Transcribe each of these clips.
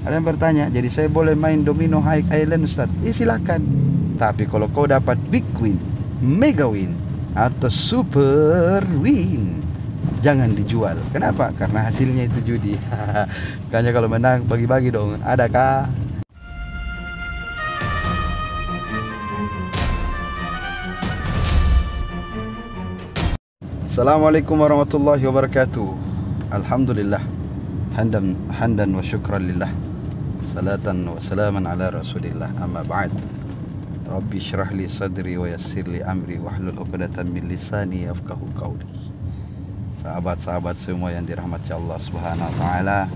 Ada yang bertanya, jadi saya boleh main domino high island Ustaz? Silakan. Tapi kalau kau dapat big win, mega win, atau super win, jangan dijual. Kenapa? Karena hasilnya itu judi. Makanya kalau menang bagi-bagi dong. Adakah? Assalamualaikum warahmatullahi wabarakatuh. Alhamdulillah, hamdan wa syukran lillah, salatan wa salaman ala rasulillah, amma ba'd. Rabbi syrah li sadri wa yassir li amri wahlul 'uqdatam min lisani yafqahu qawli. Sahabat-sahabat semua yang dirahmati Allah Subhanahu wa taala,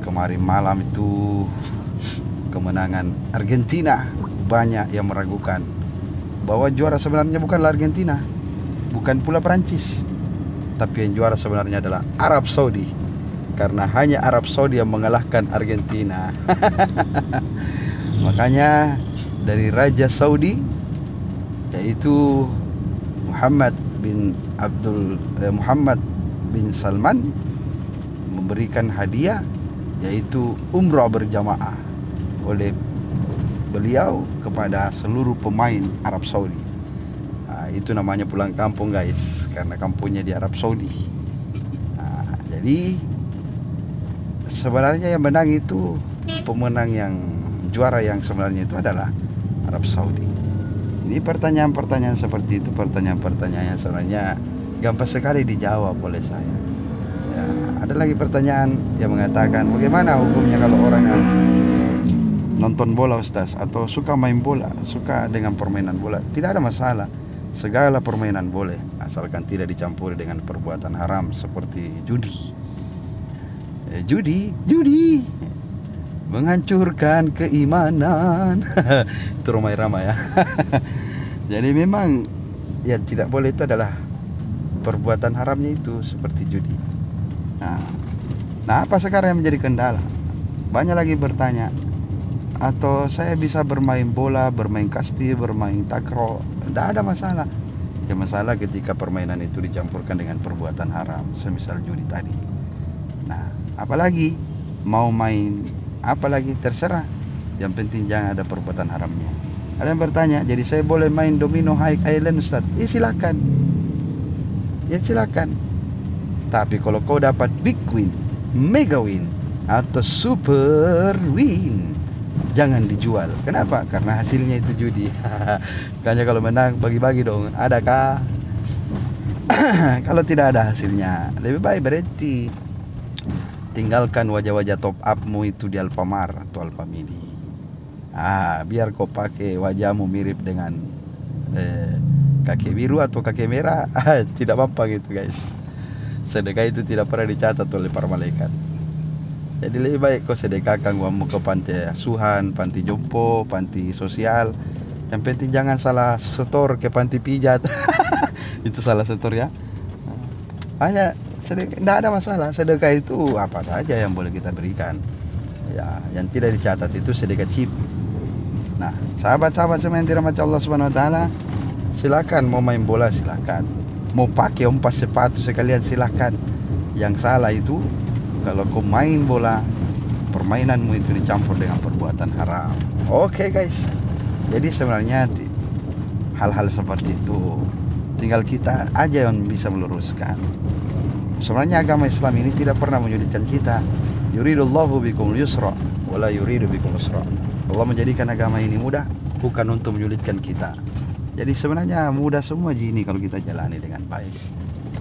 kemarin malam itu kemenangan Argentina, banyak yang meragukan bahwa juara sebenarnya bukanlah Argentina, bukan pula Perancis, tapi yang juara sebenarnya adalah Arab Saudi, karena hanya Arab Saudi yang mengalahkan Argentina. Makanya dari Raja Saudi, yaitu Muhammad bin Salman, memberikan hadiah yaitu umrah berjamaah oleh beliau kepada seluruh pemain Arab Saudi. Itu namanya pulang kampung guys, karena kampungnya di Arab Saudi. Jadi sebenarnya yang menang itu, pemenang yang juara yang sebenarnya itu adalah Arab Saudi. Ini pertanyaan-pertanyaan seperti itu, pertanyaan-pertanyaan yang sebenarnya gampang sekali dijawab oleh saya. Ya, ada lagi pertanyaan yang mengatakan, bagaimana hukumnya kalau orang yang nonton bola Ustaz, atau suka main bola, suka dengan permainan bola? Tidak ada masalah, segala permainan boleh, asalkan tidak dicampuri dengan perbuatan haram seperti judi. Judi menghancurkan keimanan. Itu Roma ya. Jadi memang yang tidak boleh itu adalah perbuatan haramnya itu seperti judi. Nah, apa sekarang yang menjadi kendala? Banyak lagi bertanya, atau saya bisa bermain bola, bermain kasti, bermain takraw? Tidak ada masalah. Yang masalah ketika permainan itu dicampurkan dengan perbuatan haram, semisal judi tadi. Nah, apalagi mau main apalagi terserah, yang penting jangan ada perbuatan haramnya. Ada yang bertanya, jadi saya boleh main domino high island Ustaz? Silakan. Ya silakan. Tapi kalau kau dapat big win, mega win, atau super win, jangan dijual. Kenapa? Karena hasilnya itu judi. Makanya kalau menang bagi-bagi dong. Adakah? Kalau tidak ada hasilnya, lebih baik berhenti. Tinggalkan wajah-wajah top upmu itu di Alfamart atau Alfamidi. Biar kau pakai wajahmu mirip dengan kakek biru atau kakek merah. Tidak apa-apa gitu guys. Sedekah itu tidak pernah dicatat oleh para malaikat. Jadi lebih baik kau sedekahkan uangmu ke panti asuhan, panti jompo, panti sosial. Yang penting jangan salah setor ke panti pijat. Itu salah setor ya. Hanya tidak ada masalah. Sedekah itu apa saja yang boleh kita berikan. Ya, yang tidak dicatat itu sedekah chip. Nah, sahabat-sahabat semua yang dirahmati Allah Subhanahu wa taala, silakan mau main bola silakan. Mau pakai umpas sepatu sekalian silakan. Yang salah itu kalau kau main bola, permainanmu itu dicampur dengan perbuatan haram. Oke guys. Jadi sebenarnya hal-hal seperti itu tinggal kita aja yang bisa meluruskan. Sebenarnya agama Islam ini tidak pernah menyulitkan kita. Yuridullahu bikumul yusra wa la yuridu bikumul usra. Allah menjadikan agama ini mudah, bukan untuk menyulitkan kita. Jadi sebenarnya mudah semua ini kalau kita jalani dengan baik.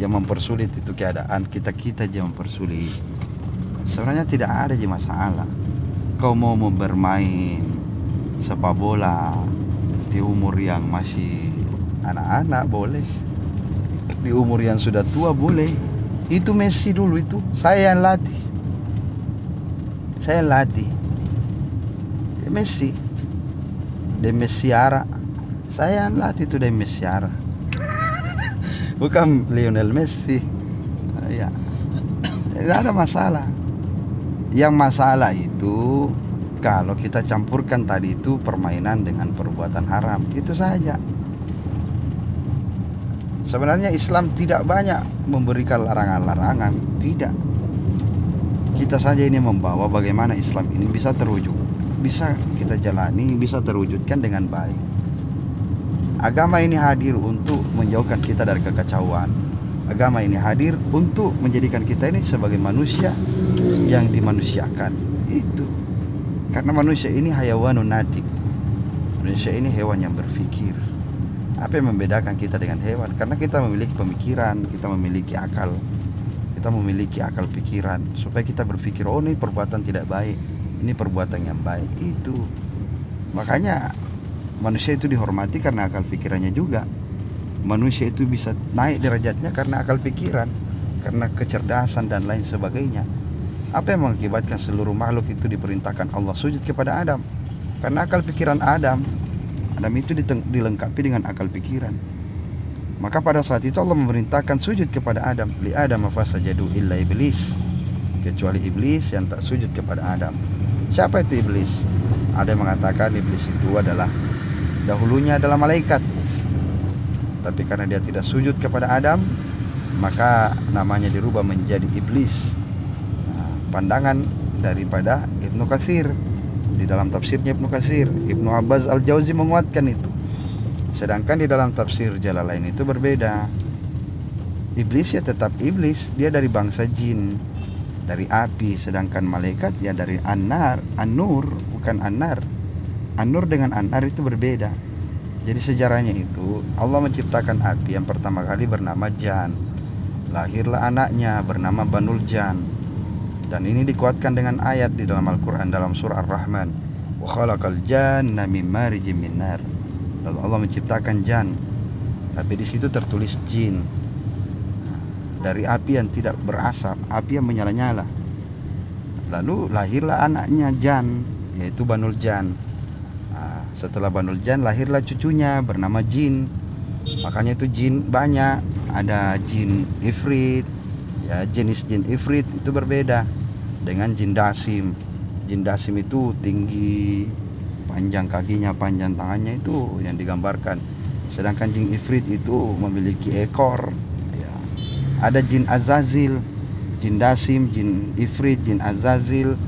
Yang mempersulit itu keadaan kita aja mempersulit. Sebenarnya tidak ada masalah. Kau mau bermain sepak bola di umur yang masih anak-anak boleh, di umur yang sudah tua boleh. Itu Messi dulu itu saya yang latih. Messi de Messiara, saya yang latih itu de Messiara. Bukan Lionel Messi. Ya, tidak ada masalah. Yang masalah itu kalau kita campurkan tadi itu permainan dengan perbuatan haram, itu saja. Sebenarnya Islam tidak banyak memberikan larangan-larangan, tidak. Kita saja ini membawa bagaimana Islam ini bisa terwujud, bisa kita jalani, bisa terwujudkan dengan baik. Agama ini hadir untuk menjauhkan kita dari kekacauan. Agama ini hadir untuk menjadikan kita ini sebagai manusia yang dimanusiakan. Itu karena manusia ini hayawanun natik. Manusia ini hewan yang berpikir. Apa yang membedakan kita dengan hewan? Karena kita memiliki pemikiran, kita memiliki akal. Kita memiliki akal pikiran supaya kita berpikir, oh ini perbuatan tidak baik, ini perbuatan yang baik. Itu makanya manusia itu dihormati karena akal pikirannya juga. Manusia itu bisa naik derajatnya karena akal pikiran, karena kecerdasan dan lain sebagainya. Apa yang mengakibatkan seluruh makhluk itu diperintahkan Allah sujud kepada Adam? Karena akal pikiran Adam itu dilengkapi dengan akal pikiran. Maka pada saat itu Allah memerintahkan sujud kepada Adam. Li Adam fasajadu illa iblis, kecuali iblis yang tak sujud kepada Adam. Siapa itu iblis? Ada yang mengatakan iblis itu adalah dahulunya adalah malaikat, tapi karena dia tidak sujud kepada Adam, maka namanya dirubah menjadi iblis. Pandangan daripada Ibnu Katsir. Di dalam tafsirnya Ibnu Katsir, Ibnu Abbas Al-Jauzi menguatkan itu. Sedangkan di dalam tafsir Jalalain itu berbeda. Iblis ya tetap iblis, dia dari bangsa jin, dari api. Sedangkan malaikat ya dari an-nur, bukan an-nar. An-nur dengan an-nar itu berbeda. Jadi sejarahnya itu Allah menciptakan api yang pertama kali bernama Jan. Lahirlah anaknya bernama Banul Jan. Dan ini dikuatkan dengan ayat di dalam Al-Quran dalam surah Ar-Rahman. Wa khalaqal janna min marijim min nar. Lalu Allah menciptakan jan, tapi di situ tertulis jin, dari api yang tidak berasap, api yang menyala-nyala. Lalu lahirlah anaknya Jan, yaitu Banul Jan. Setelah Banul Jan lahirlah cucunya bernama Jin. Makanya itu jin banyak, ada jin ifrit, ya jenis jin ifrit itu berbeda dengan jin dasim. Jin dasim itu tinggi, panjang kakinya, panjang tangannya, itu yang digambarkan. Sedangkan jin ifrit itu memiliki ekor ya. Ada jin azazil, jin dasim, jin ifrit, jin azazil,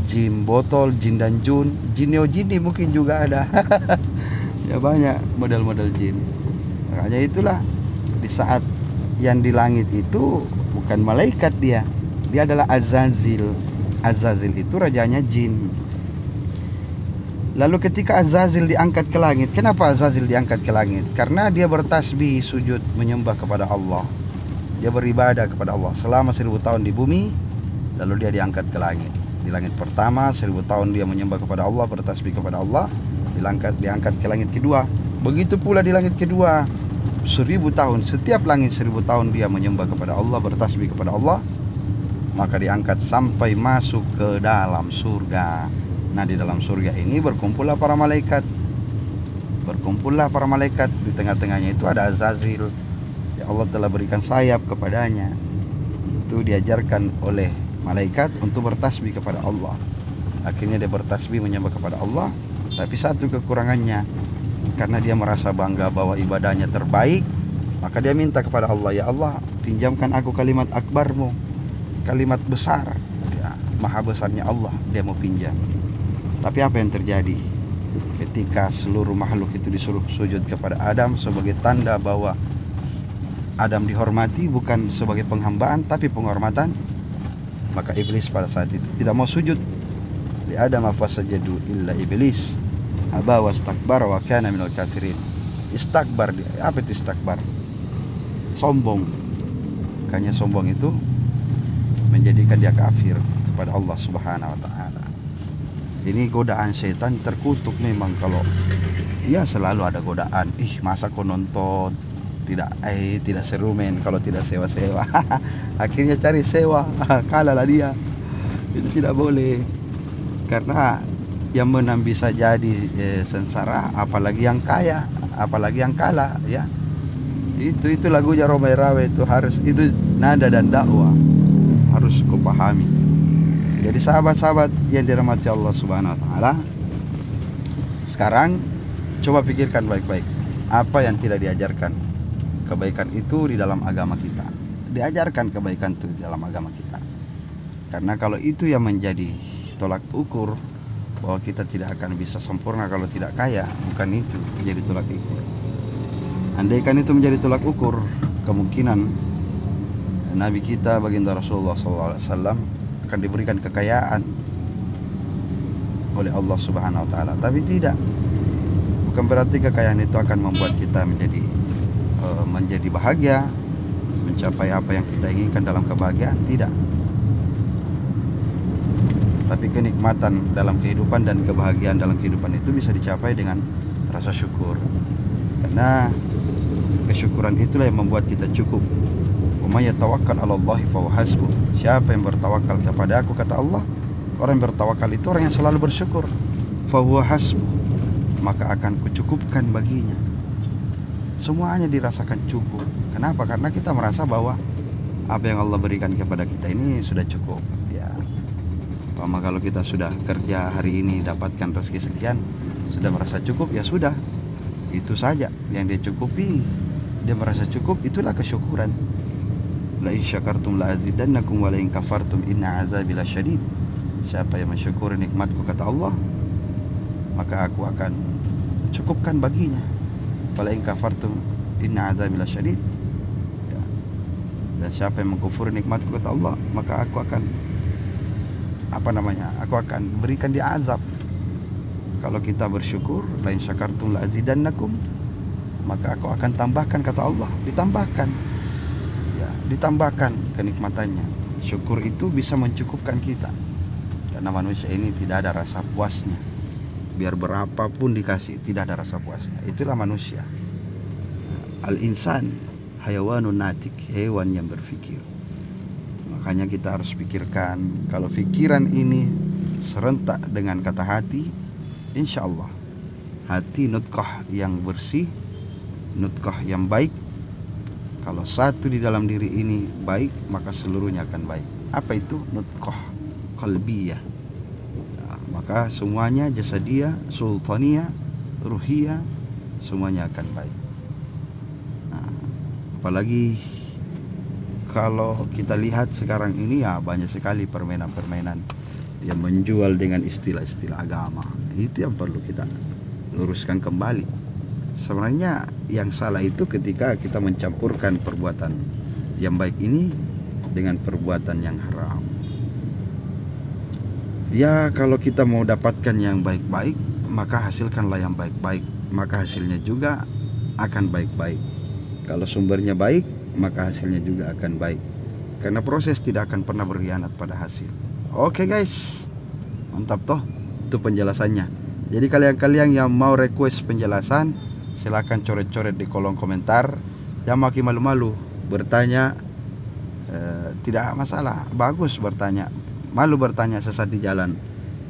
jin botol, jin danjun, jin neojini mungkin juga ada. Ya banyak model-model jin. Makanya itulah di saat yang di langit itu bukan malaikat, dia adalah Azazil. Azazil itu rajanya jin. Lalu ketika Azazil diangkat ke langit, kenapa Azazil diangkat ke langit? Karena dia bertasbih, sujud, menyembah kepada Allah. Dia beribadah kepada Allah selama 1000 tahun di bumi. Lalu dia diangkat ke langit. Di langit pertama 1000 tahun dia menyembah kepada Allah, bertasbih kepada Allah. Diangkat ke langit kedua. Begitu pula di langit kedua 1000 tahun. Setiap langit 1000 tahun dia menyembah kepada Allah, bertasbih kepada Allah. Maka diangkat sampai masuk ke dalam surga. Nah, di dalam surga ini berkumpullah para malaikat. Di tengah-tengahnya itu ada Azazil. Ya Allah telah berikan sayap kepadanya. Itu diajarkan oleh malaikat untuk bertasbih kepada Allah. Akhirnya dia bertasbih menyembah kepada Allah. Tapi satu kekurangannya, karena dia merasa bangga bahwa ibadahnya terbaik, maka dia minta kepada Allah, ya Allah, pinjamkan aku kalimat akbarmu, kalimat besar ya, maha besarnya Allah, dia mau pinjam. Tapi apa yang terjadi ketika seluruh makhluk itu disuruh sujud kepada Adam sebagai tanda bahwa Adam dihormati, bukan sebagai penghambaan tapi penghormatan? Maka iblis pada saat itu tidak mau sujud. Li Adam fasajadu illa iblis aba wastakbara wa kana minal kafirin. Istakbar dia. Apa itu istakbar? Sombong. Makanya sombong itu menjadikan dia kafir kepada Allah Subhanahu wa taala. Ini godaan setan terkutuk memang. Kalau ya selalu ada godaan. Masa kau nonton tidak seru men kalau tidak sewa-sewa. Akhirnya cari sewa. Kalahlah dia. Itu tidak boleh. Karena yang menang bisa jadi sengsara, apalagi yang kaya, apalagi yang kalah ya. Itu lagunya Romai Rawe itu harus, itu nada dan dakwah harus kau pahami. Jadi sahabat-sahabat yang dirahmati Allah Subhanahu wa taala, sekarang coba pikirkan baik-baik, apa yang tidak diajarkan kebaikan itu di dalam agama kita. Diajarkan kebaikan itu di dalam agama kita. Karena kalau itu yang menjadi tolak ukur bahwa kita tidak akan bisa sempurna kalau tidak kaya, bukan itu menjadi tolak ukur. Andaikan itu menjadi tolak ukur, kemungkinan Nabi kita baginda Rasulullah SAW akan diberikan kekayaan oleh Allah Subhanahu Wa Taala. Tapi tidak, bukan berarti kekayaan itu akan membuat kita menjadi bahagia, mencapai apa yang kita inginkan dalam kebahagiaan. Tidak. Tapi kenikmatan dalam kehidupan dan kebahagiaan dalam kehidupan itu bisa dicapai dengan rasa syukur. Karena kesyukuran itulah yang membuat kita cukup. Wa may yatawakkal 'ala Allahi fa huwa hasbuh. Siapa yang bertawakal kepada Aku, kata Allah, orang yang bertawakal itu orang yang selalu bersyukur. Fa huwa hasbuh, maka akan kucukupkan baginya. Semuanya dirasakan cukup. Kenapa? Karena kita merasa bahwa apa yang Allah berikan kepada kita ini sudah cukup. Ya. Umpama kalau kita sudah kerja hari ini dapatkan rezeki sekian, sudah merasa cukup, ya sudah. Itu saja yang dia cukupi. Dia merasa cukup, itulah kesyukuran. La in syakartum la azidannakum wa la in kafartum inna azabi lasyadid. Siapa yang mensyukuri nikmatku, kata Allah, maka Aku akan cukupkan baginya. Wa la in kafartum inna azabi lasyadid. Ya. Dan siapa yang mengkufuri nikmatku, kata Allah, maka Aku akan Aku akan berikan dia azab. Kalau kita bersyukur, la in syakartum la azidannakum, maka Aku akan tambahkan, kata Allah. Ditambahkan, ya, ditambahkan kenikmatannya. Syukur itu bisa mencukupkan kita. Karena manusia ini tidak ada rasa puasnya. Biar berapapun dikasih, tidak ada rasa puasnya. Itulah manusia. Al-insan hayawanun natik, hewan yang berpikir. Makanya kita harus pikirkan. Kalau pikiran ini serentak dengan kata hati, insya Allah hati nutqah yang bersih, nutqah yang baik. Kalau satu di dalam diri ini baik, maka seluruhnya akan baik. Apa itu? Nutqah qalbiyah. Nah, maka semuanya jasadiyah, sultaniyah, ruhiyah, semuanya akan baik. Nah, apalagi kalau kita lihat sekarang ini, ya banyak sekali permainan-permainan yang menjual dengan istilah-istilah agama. Itu yang perlu kita luruskan kembali. Sebenarnya yang salah itu ketika kita mencampurkan perbuatan yang baik ini dengan perbuatan yang haram. Ya, kalau kita mau dapatkan yang baik-baik, maka hasilkanlah yang baik-baik, maka hasilnya juga akan baik-baik. Kalau sumbernya baik, maka hasilnya juga akan baik. Karena proses tidak akan pernah berkhianat pada hasil. Oke guys, mantap toh. Itu penjelasannya. Jadi kalian-kalian yang mau request penjelasan, silahkan coret-coret di kolom komentar. Jangan makin malu-malu bertanya, tidak masalah. Bagus bertanya. Malu bertanya sesat di jalan.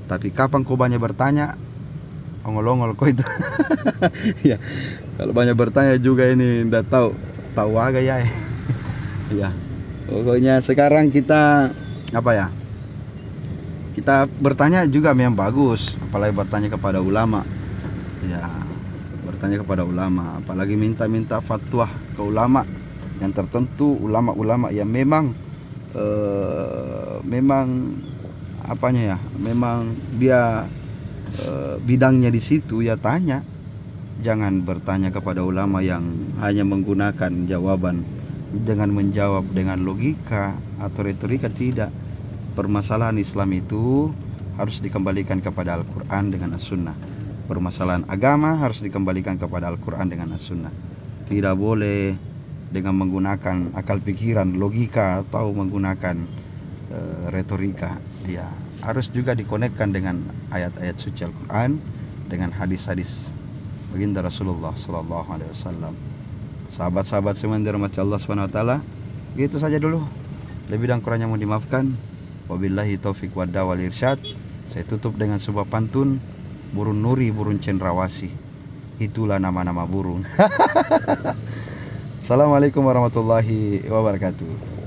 Tapi kapan kau banyak bertanya, ongol-ongol kau itu. Ya, kalau banyak bertanya juga ini ndak tahu agak ya. Ya, pokoknya sekarang kita kita bertanya juga memang bagus, apalagi bertanya kepada ulama. Ya, bertanya kepada ulama, apalagi minta fatwa ke ulama yang tertentu, ulama-ulama yang memang memang dia bidangnya di situ, ya tanya. Jangan bertanya kepada ulama yang hanya menggunakan jawaban dengan menjawab dengan logika atau retorika. Tidak. Permasalahan Islam itu harus dikembalikan kepada Al-Quran dengan As-Sunnah. Permasalahan agama harus dikembalikan kepada Al-Quran dengan As-Sunnah. Tidak boleh dengan menggunakan akal pikiran, logika, atau menggunakan retorika. Ya, harus juga dikonekkan dengan ayat-ayat suci Al-Quran, dengan hadis-hadis baginda Rasulullah sallallahu alaihi wasallam. Sahabat-sahabat semua yang dirahmati Allah Subhanahu wa taala, gitu saja dulu. Lebih dan kurangnya mohon dimaafkan. Wabillahi taufik wal irsyad. Saya tutup dengan sebuah pantun, burung nuri, burung cendrawasih. Itulah nama-nama burung. Assalamualaikum warahmatullahi wabarakatuh.